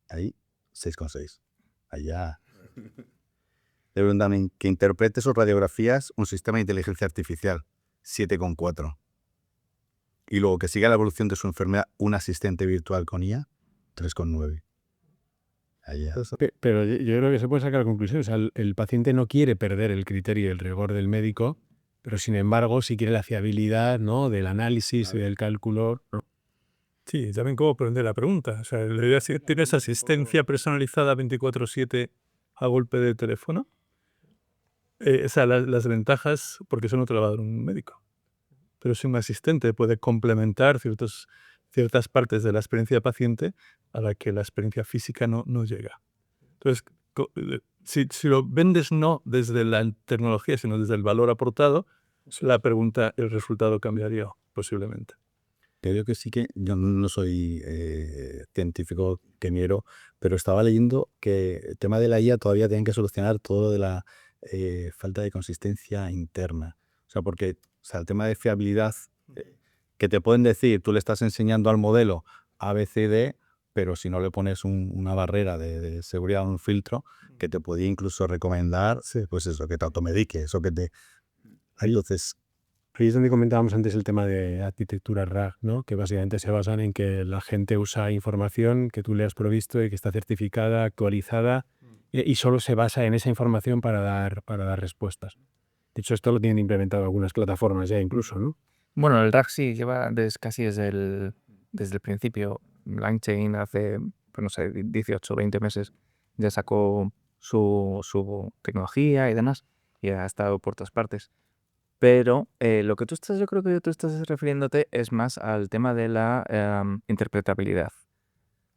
Ahí, 6,6. Allá. Le preguntaban que interprete sus radiografías un sistema de inteligencia artificial. 7,4. Y luego que siga la evolución de su enfermedad un asistente virtual con IA. 3,9. Allá. Pero yo creo que se puede sacar conclusiones. O sea, el paciente no quiere perder el criterio y el rigor del médico, pero sin embargo sí quiere la fiabilidad, ¿no?, del análisis y del cálculo, ¿no? Sí, también cómo aprender la pregunta. O sea, la idea es que tienes asistencia personalizada 24/7 a golpe de teléfono. O sea, las ventajas, porque eso no te lo va a dar un médico. Pero si un asistente puede complementar ciertas partes de la experiencia del paciente a la que la experiencia física no llega. Entonces, si lo vendes no desde la tecnología, sino desde el valor aportado, la pregunta, el resultado cambiaría posiblemente. Creo que sí, que yo no soy científico ingeniero, pero estaba leyendo que el tema de la IA todavía tienen que solucionar todo lo de la falta de consistencia interna. O sea, porque el tema de fiabilidad, que te pueden decir, tú le estás enseñando al modelo ABCD, pero si no le pones una barrera de seguridad, un filtro, que te podía incluso recomendar, pues eso, que te automedique, eso que te... Entonces, Ahí es donde comentábamos antes el tema de arquitectura RAG, ¿no?, que básicamente se basan en que la gente usa información que tú le has provisto y que está certificada, actualizada, y solo se basa en esa información para dar respuestas. De hecho, esto lo tienen implementado algunas plataformas ya incluso, ¿no? Bueno, el RAG sí lleva casi desde el principio. LangChain hace, pues no sé, 18 o 20 meses ya sacó su tecnología y demás, y ha estado por todas partes. Pero lo que yo creo que tú estás refiriéndote es más al tema de la interpretabilidad,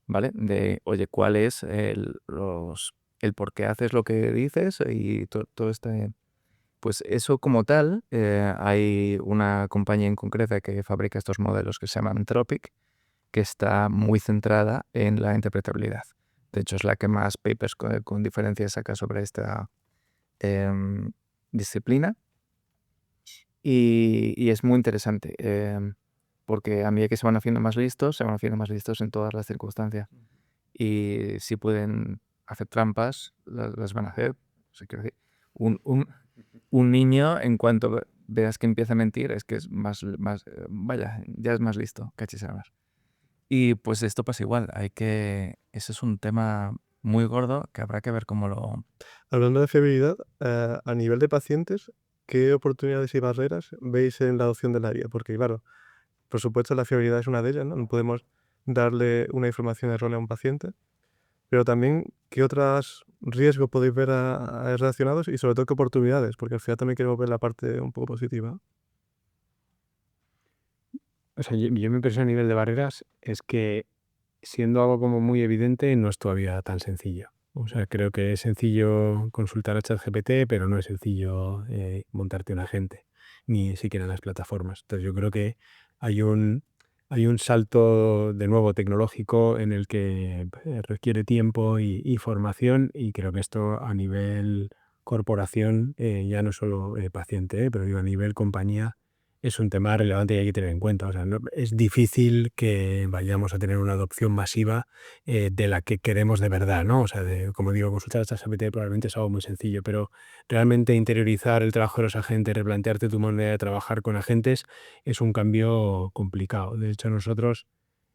¿vale? De, oye, ¿cuál es el por qué haces lo que dices y todo este... Pues eso como tal, hay una compañía en concreto que fabrica estos modelos que se llaman Anthropic, que está muy centrada en la interpretabilidad. De hecho, es la que más papers con diferencia saca sobre esta disciplina. Y es muy interesante, porque a medida que se van haciendo más listos, se van haciendo más listos en todas las circunstancias. Y si pueden hacer trampas, las van a hacer. O sea, quiero decir, un niño, en cuanto veas que empieza a mentir, es que es vaya, ya es más listo, cachisabas. Y pues esto pasa igual, ese es un tema muy gordo que habrá que ver cómo lo... Hablando de fiabilidad, a nivel de pacientes, ¿qué oportunidades y barreras veis en la adopción del área? Porque, claro, por supuesto, la fiabilidad es una de ellas, ¿no? No podemos darle una información errónea a un paciente, pero también, ¿qué otros riesgos podéis ver relacionados y sobre todo qué oportunidades? Porque al final también queremos ver la parte un poco positiva. O sea, yo mi impresión a nivel de barreras es que siendo algo como muy evidente, no es todavía tan sencillo. O sea, creo que es sencillo consultar a ChatGPT, pero no es sencillo montarte un agente, ni siquiera en las plataformas. Entonces yo creo que hay un salto de nuevo tecnológico en el que requiere tiempo y formación, y creo que esto a nivel corporación, ya no solo paciente, pero digo, a nivel compañía, es un tema relevante y hay que tener en cuenta. O sea, es difícil que vayamos a tener una adopción masiva de la que queremos de verdad, ¿no? O sea, como digo, consultar a ChatGPT probablemente es algo muy sencillo, pero realmente interiorizar el trabajo de los agentes, replantearte tu manera de trabajar con agentes, es un cambio complicado. De hecho, nosotros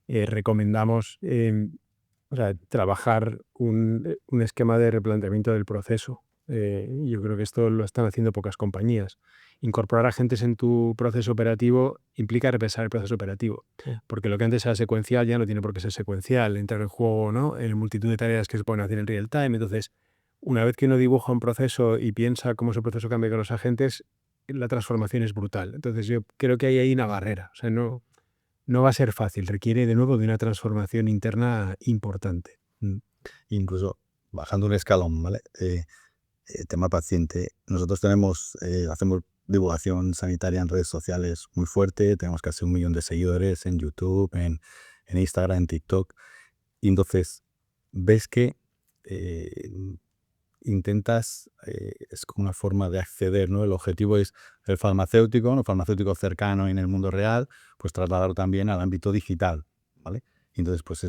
recomendamos o sea, trabajar un esquema de replanteamiento del proceso. Yo creo que esto lo están haciendo pocas compañías. Incorporar agentes en tu proceso operativo implica repensar el proceso operativo, porque lo que antes era secuencial ya no tiene por qué ser secuencial, entrar en juego, ¿no? En multitud de tareas que se pueden hacer en real time. Entonces, una vez que uno dibuja un proceso y piensa cómo ese proceso cambia con los agentes, la transformación es brutal. Entonces, yo creo que hay ahí una barrera. O sea, no va a ser fácil, requiere de nuevo de una transformación interna importante. Incluso bajando un escalón, ¿vale? Tema paciente. Nosotros hacemos divulgación sanitaria en redes sociales muy fuerte, tenemos casi 1 millón de seguidores en YouTube, en Instagram, en TikTok. Y entonces ves que intentas, es como una forma de acceder, ¿no? El objetivo es el farmacéutico, ¿no? El farmacéutico cercano en el mundo real, pues trasladarlo también al ámbito digital, ¿vale? Y entonces, pues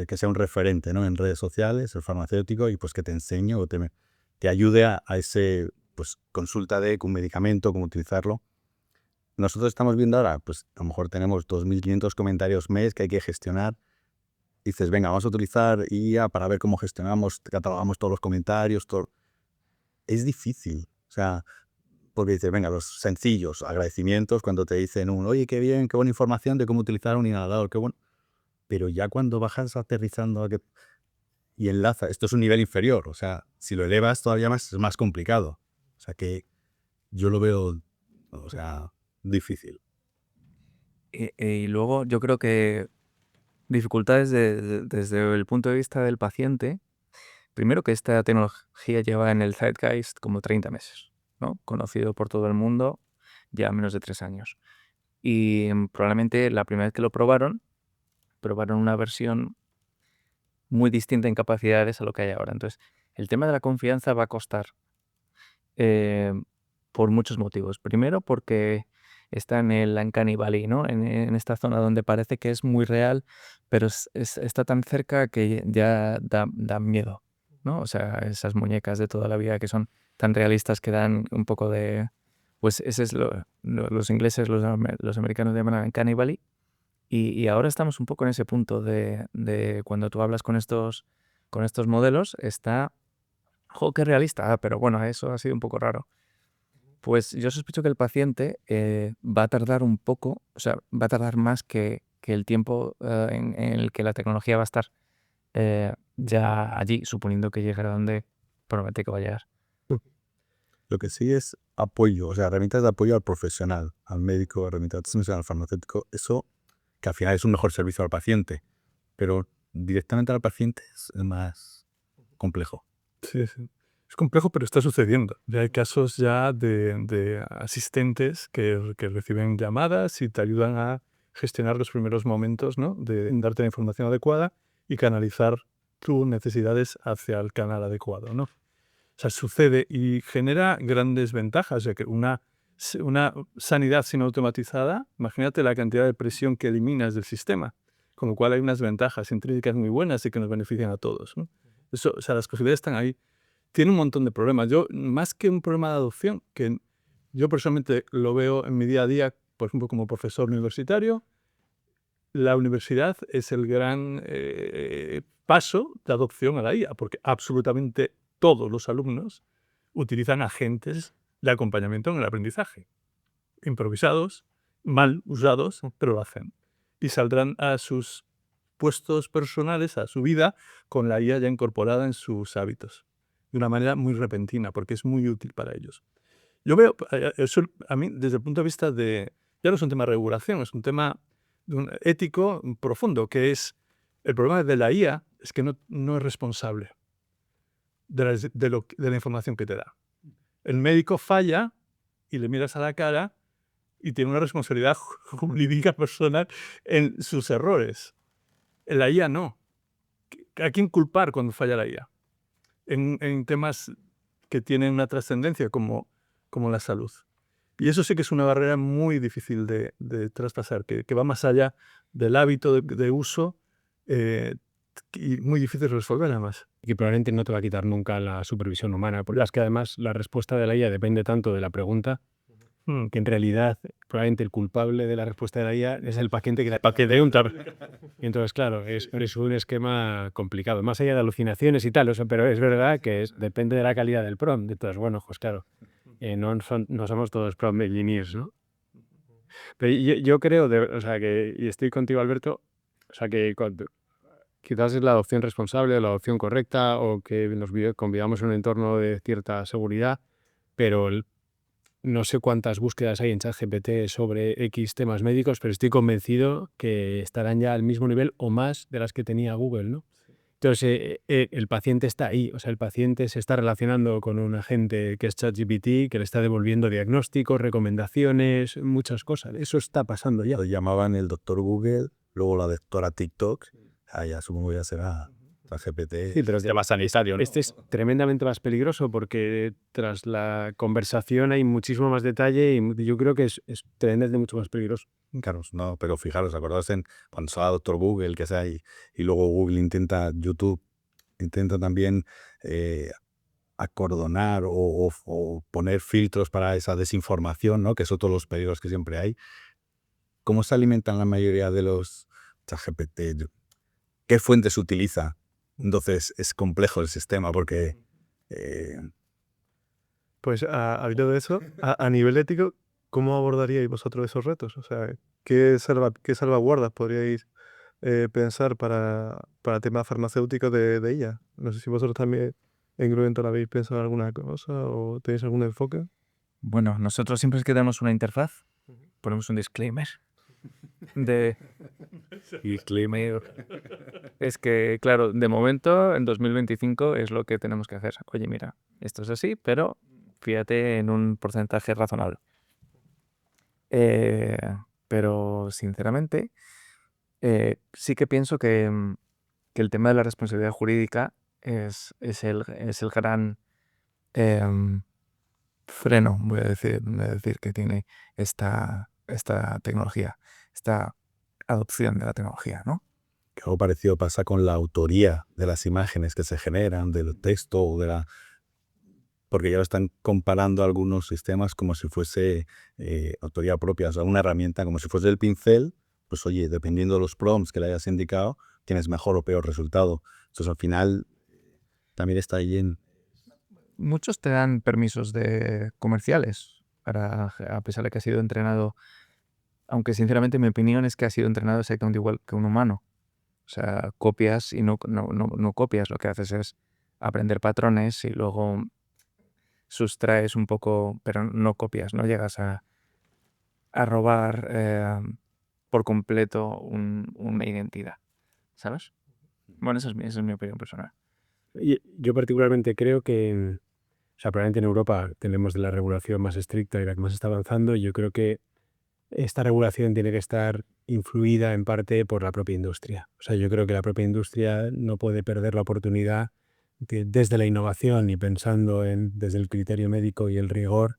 que sea un referente, ¿no? En redes sociales, el farmacéutico, y pues que te enseñe o te ayude a ese, pues, consulta de un medicamento, cómo utilizarlo. Nosotros estamos viendo ahora, pues a lo mejor tenemos 2.500 comentarios mes que hay que gestionar. Dices, venga, vamos a utilizar IA para ver cómo gestionamos, catalogamos todos los comentarios, todo. Es difícil, o sea, porque dices, venga, los sencillos agradecimientos cuando te dicen oye, qué bien, qué buena información de cómo utilizar un inhalador, qué bueno. Pero ya cuando bajas aterrizando y enlaza, esto es un nivel inferior, o sea, si lo elevas todavía más, es más complicado. O sea que yo lo veo, o sea, difícil. Y luego yo creo que dificultades desde el punto de vista del paciente. Primero que esta tecnología lleva en el Zeitgeist como 30 meses, ¿no? Conocido por todo el mundo ya menos de 3 años. Y probablemente la primera vez que lo probaron una versión muy distinta en capacidades a lo que hay ahora. Entonces, el tema de la confianza va a costar eh, por muchos motivos. Primero porque está en el Uncanny Valley, ¿no? En esta zona donde parece que es muy real, pero está tan cerca que ya da miedo, ¿no? O sea, esas muñecas de toda la vida que son tan realistas que dan un poco de... Pues ese es los ingleses, los americanos llaman Uncanny Valley. Y ahora estamos un poco en ese punto de cuando tú hablas con estos modelos, está... ¡Jo, qué realista! Pero bueno, eso ha sido un poco raro. Pues yo sospecho que el paciente va a tardar un poco, o sea, va a tardar más que el tiempo en el que la tecnología va a estar ya allí, suponiendo que llegará donde promete que va a llegar. Lo que sí es apoyo, o sea, herramientas de apoyo al profesional, al médico, herramientas al farmacéutico. Eso, que al final es un mejor servicio al paciente, pero directamente al paciente es más complejo. Sí, sí. Es complejo, pero está sucediendo. Ya hay casos ya de asistentes que reciben llamadas y te ayudan a gestionar los primeros momentos, ¿no? De darte la información adecuada y canalizar tus necesidades hacia el canal adecuado, ¿no? O sea, sucede y genera grandes ventajas. O sea, que una sanidad sin automatizada, imagínate la cantidad de presión que eliminas del sistema, con lo cual hay unas ventajas intrínsecas muy buenas y que nos benefician a todos, ¿no? Eso, o sea, las posibilidades están ahí. Tiene un montón de problemas. Yo, más que un problema de adopción, que yo personalmente lo veo en mi día a día, por ejemplo, como profesor universitario, la universidad es el gran paso de adopción a la IA, porque absolutamente todos los alumnos utilizan agentes de acompañamiento en el aprendizaje. Improvisados, mal usados, pero lo hacen. Y saldrán a sus puestos personales, a su vida, con la IA ya incorporada en sus hábitos, de una manera muy repentina, porque es muy útil para ellos. Yo veo, eso a mí, desde el punto de vista de, ya no es un tema de regulación, es un tema ético profundo, que es, el problema de la IA es que no es responsable de la información que te da. El médico falla y le miras a la cara y tiene una responsabilidad jurídica personal en sus errores. En la IA no. ¿A quién culpar cuando falla la IA? En temas que tienen una trascendencia como la salud. Y eso sí que es una barrera muy difícil de traspasar, que va más allá del hábito de uso y muy difícil de resolver además. Y probablemente no te va a quitar nunca la supervisión humana, porque es que además la respuesta de la IA depende tanto de la pregunta que en realidad probablemente el culpable de la respuesta de la IA es el paciente que la pregunta. Y entonces, claro, es un esquema complicado, más allá de alucinaciones y tal, o sea, pero es verdad que depende de la calidad del prompt. Entonces, bueno, pues claro, no somos todos prompt engineers, ¿no? Pero yo creo, o sea, y estoy contigo, Alberto, o sea, que quizás es la adopción responsable, la adopción correcta, o que nos convivamos en un entorno de cierta seguridad, pero no sé cuántas búsquedas hay en ChatGPT sobre X temas médicos, pero estoy convencido que estarán ya al mismo nivel o más de las que tenía Google, ¿no? Entonces, el paciente está ahí, o sea, el paciente se está relacionando con un agente que es ChatGPT, que le está devolviendo diagnósticos, recomendaciones, muchas cosas. Eso está pasando ya. Lo llamaban el doctor Google, luego la doctora TikTok, ya supongo que ya será ChatGPT. Sí, pero Ya más sanitario, ¿no? este es tremendamente más peligroso porque tras la conversación hay muchísimo más detalle y yo creo que es tremendamente mucho más peligroso. Claro, no, pero fijaros, acordaos en cuando estaba Doctor Google, que sea y luego Google YouTube intenta también acordonar o poner filtros para esa desinformación, ¿no? Que son todos los peligros que siempre hay. ¿Cómo se alimentan la mayoría de los ChatGPT? ¿Qué fuentes utiliza? Entonces es complejo el sistema porque Pues a hilo de eso, a nivel ético, ¿cómo abordaríais vosotros esos retos? O sea, ¿qué salvaguardas podríais pensar para temas farmacéuticos de ella? No sé si vosotros también en Gruvento habéis pensado en alguna cosa o tenéis algún enfoque. Bueno, nosotros siempre que damos una interfaz, ponemos un disclaimer de... Disclaimer. Es que, claro, de momento, en 2025 es lo que tenemos que hacer. Oye, mira, esto es así, pero fíjate en un porcentaje razonable. Pero, sinceramente, sí que pienso que el tema de la responsabilidad jurídica es el gran freno, voy a decir, que tiene esta tecnología, esta adopción de la tecnología, ¿no? que algo parecido pasa con la autoría de las imágenes que se generan, del texto o de la... Porque ya lo están comparando algunos sistemas como si fuese autoría propia, o sea, una herramienta como si fuese el pincel, pues oye, dependiendo de los prompts que le hayas indicado, tienes mejor o peor resultado. Entonces al final también está ahí en... Muchos te dan permisos comerciales, a pesar de que ha sido entrenado, aunque sinceramente mi opinión es que ha sido entrenado exactamente igual que un humano. O sea, copias y no copias, lo que haces es aprender patrones y luego sustraes un poco, pero no copias, no llegas a robar por completo una identidad, ¿sabes? Bueno, esa es mi opinión personal. Yo particularmente creo que, o sea, probablemente en Europa tenemos la regulación más estricta y la que más está avanzando. Yo creo que esta regulación tiene que estar influida en parte por la propia industria. O sea, yo creo que la propia industria no puede perder la oportunidad de, desde la innovación y pensando desde el criterio médico y el rigor,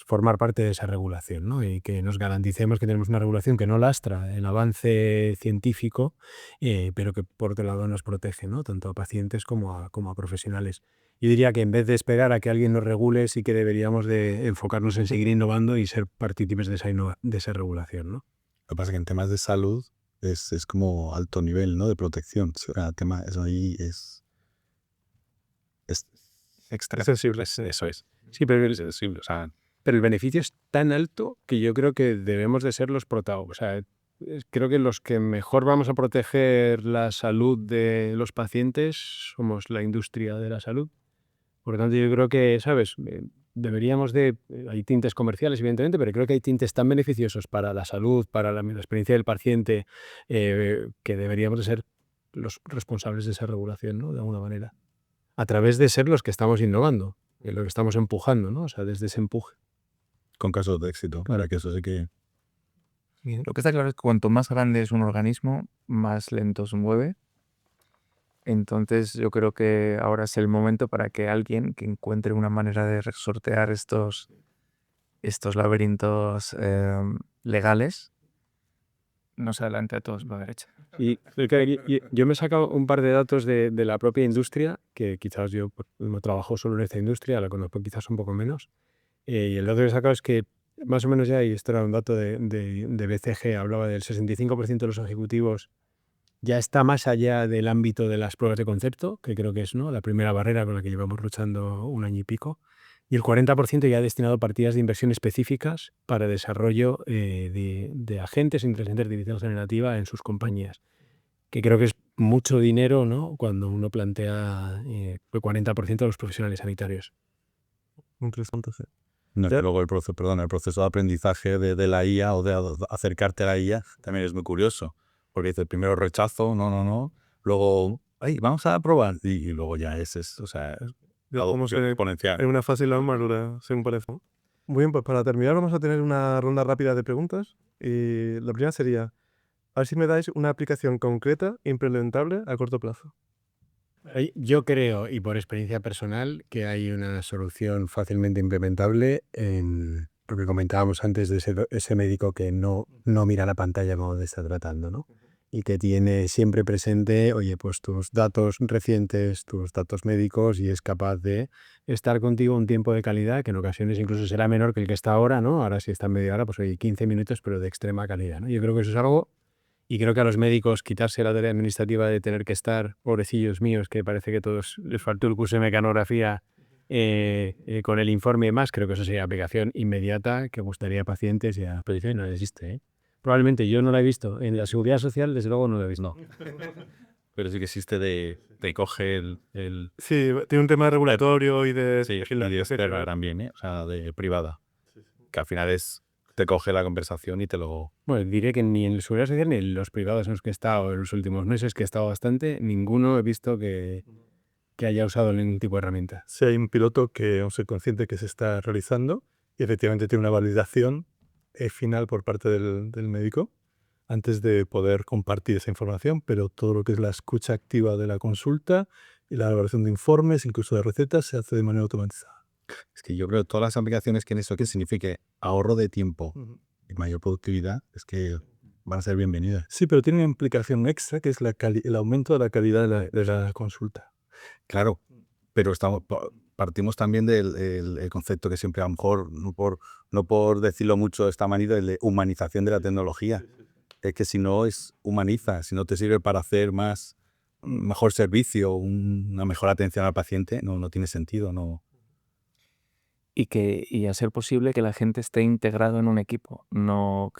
formar parte de esa regulación, ¿no? Y que nos garanticemos que tenemos una regulación que no lastra el avance científico, pero que por otro lado nos protege, ¿no? Tanto a pacientes como a profesionales. Yo diría que en vez de esperar a que alguien nos regule, sí que deberíamos de enfocarnos en seguir innovando y ser partícipes de esa regulación, ¿no? Lo que pasa es que en temas de salud es como alto nivel, ¿no? De protección. O sea, eso ahí es Extra. Sensible. Eso es. Sí, pero Es sensible. O sea, el beneficio es tan alto que yo creo que debemos de ser los protagonistas. O sea, creo que los que mejor vamos a proteger la salud de los pacientes somos la industria de la salud. Por lo tanto, yo creo que, ¿sabes? Deberíamos de... hay tintes comerciales, evidentemente, pero creo que hay tintes tan beneficiosos para la salud, para la experiencia del paciente, que deberíamos de ser los responsables de esa regulación, ¿no? De alguna manera. A través de ser los que estamos innovando, lo que estamos empujando, ¿no? O sea, desde ese empuje. con casos de éxito. Para que eso sí que... Lo que está claro es que cuanto más grande es un organismo, más lento se mueve. Entonces yo creo que ahora es el momento para que alguien que encuentre una manera de sortear estos laberintos legales nos adelante a todos por la derecha. Y yo me he sacado un par de datos de la propia industria, que quizás yo no trabajo solo en esta industria, la conozco quizás un poco menos. Y el dato que he sacado es que más o menos ya, y esto era un dato de BCG, hablaba del 65% de los ejecutivos ya está más allá del ámbito de las pruebas de concepto, que creo que es, ¿no?, la primera barrera con la que llevamos luchando un año y pico. Y el 40% ya ha destinado partidas de inversión específicas para desarrollo de agentes e inteligencia artificial generativa en sus compañías. Que creo que es mucho dinero, ¿no?, cuando uno plantea el 40% de los profesionales sanitarios. Interesante, sí. No, Ya. luego el proceso de aprendizaje de la IA o de acercarte a la IA también es muy curioso. Porque dices, primero rechazo, no. Luego, ay, vamos a probar. Y luego ya o sea, Ya adopción estamos en exponencial. una fase y la madura, según parece. Muy bien, pues para terminar vamos a tener una ronda rápida de preguntas. Y la primera sería, a ver si me dais una aplicación concreta implementable a corto plazo. Yo creo, y por experiencia personal, que hay una solución fácilmente implementable en lo que comentábamos antes de ese médico que no mira la pantalla cuando te está tratando, ¿no? Y que tiene siempre presente, oye, pues tus datos recientes, tus datos médicos, y es capaz de estar contigo un tiempo de calidad que en ocasiones incluso será menor que el que está ahora, ¿no? Ahora si está en media hora, pues oye, 15 minutos, pero de extrema calidad, ¿no? Yo creo que eso es algo. Y creo que a los médicos quitarse la tarea administrativa de tener que estar, pobrecillos míos, que parece que a todos les faltó el curso de mecanografía con el informe y más, creo que eso sería aplicación inmediata que gustaría a pacientes y a petición, no existe, ¿eh? Probablemente yo no la he visto. En la seguridad social, desde luego, no la he visto. No. Pero sí que existe te coge el Sí, tiene un tema regulatorio y de... sí, y de externa también, ¿eh? O sea, de privada. Que al final te coge la conversación y te lo... Bueno, diré que ni en la seguridad social ni en los privados en los que he estado en los últimos meses, que he estado bastante, ninguno he visto que haya usado ningún tipo de herramienta. Si hay un piloto que aún soy consciente que se está realizando y efectivamente tiene una validación final por parte del médico antes de poder compartir esa información, pero todo lo que es la escucha activa de la consulta y la elaboración de informes, incluso de recetas, se hace de manera automatizada. Es que yo creo que todas las aplicaciones que en eso que signifique ahorro de tiempo y mayor productividad, es que van a ser bienvenidas. Sí, pero tiene una implicación extra que es el aumento de la calidad de la consulta. Claro, pero partimos también del concepto que siempre, a lo mejor, no por decirlo mucho de esta manera, el de humanización de la tecnología. Es que si no humaniza, si no te sirve para hacer mejor servicio, una mejor atención al paciente, no tiene sentido. No. y a ser posible que la gente esté integrado en un equipo. No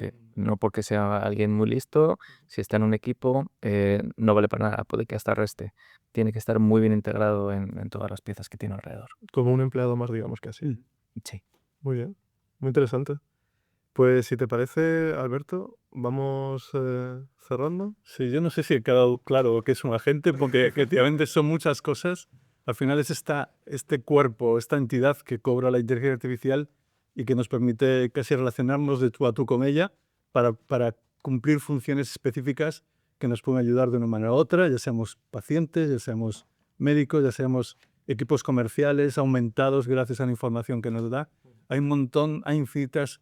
porque sea alguien muy listo, si está en un equipo, no vale para nada, puede que hasta reste. Tiene que estar muy bien integrado en todas las piezas que tiene alrededor. Como un empleado más, digamos que así. Sí. Muy bien, muy interesante. Pues si te parece, Alberto, vamos cerrando. Sí, yo no sé si he quedado claro qué es un agente, porque efectivamente son muchas cosas. Al final es este cuerpo, esta entidad que cobra la inteligencia artificial y que nos permite casi relacionarnos de tú a tú con ella para cumplir funciones específicas que nos pueden ayudar de una manera u otra, ya seamos pacientes, ya seamos médicos, ya seamos equipos comerciales aumentados gracias a la información que nos da. Hay un montón, hay infinitas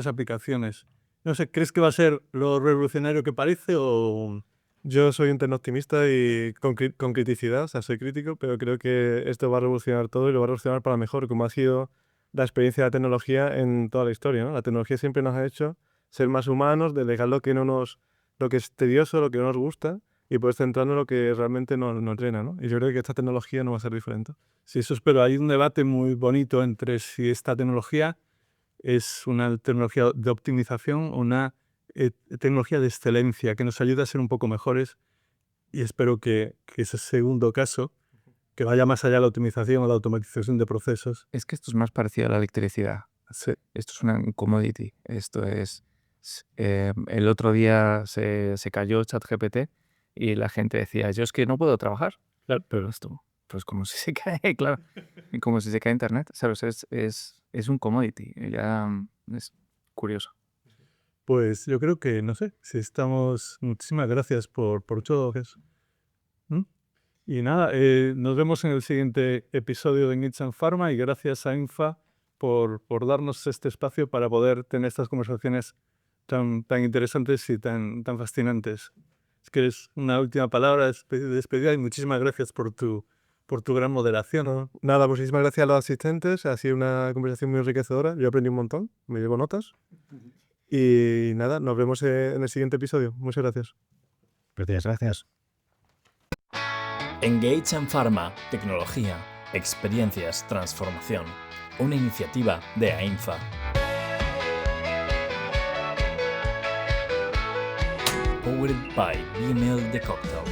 aplicaciones. No sé, ¿crees que va a ser lo revolucionario que parece o...? Yo soy un tecnooptimista y con criticidad, o sea, soy crítico, pero creo que esto va a revolucionar todo y lo va a revolucionar para mejor, como ha sido la experiencia de la tecnología en toda la historia, ¿no? La tecnología siempre nos ha hecho ser más humanos, delegar lo que es tedioso, lo que no nos gusta, y poder centrarnos en lo que realmente nos llena, ¿no? Y yo creo que esta tecnología no va a ser diferente. Sí, eso espero. Hay un debate muy bonito entre si esta tecnología es una tecnología de optimización o una tecnología de excelencia que nos ayuda a ser un poco mejores, y espero que ese segundo caso, que vaya más allá de la optimización o la automatización de procesos. Es que esto es más parecido a la electricidad. Sí. Esto es una commodity. Esto es... el otro día se cayó ChatGPT y la gente decía, yo es que no puedo trabajar. Claro, pero esto, pues como si se cae, claro. Y como si se cae Internet, ¿sabes? Es un commodity. Ya es curioso. Pues yo creo que, no sé, si estamos... Muchísimas gracias por todo eso. Y nada, nos vemos en el siguiente episodio de Needs and Pharma, y gracias a INFA por darnos este espacio para poder tener estas conversaciones tan interesantes y tan fascinantes. Es que es una última palabra de despedida, y muchísimas gracias por tu gran moderación. No, nada, muchísimas gracias a los asistentes, ha sido una conversación muy enriquecedora, yo aprendí un montón, me llevo notas. Y nada, nos vemos en el siguiente episodio. Muchas gracias. Gracias. Engage and Pharma, tecnología, experiencias, transformación. Una iniciativa de AINFA. Powered by BML The Cocktail.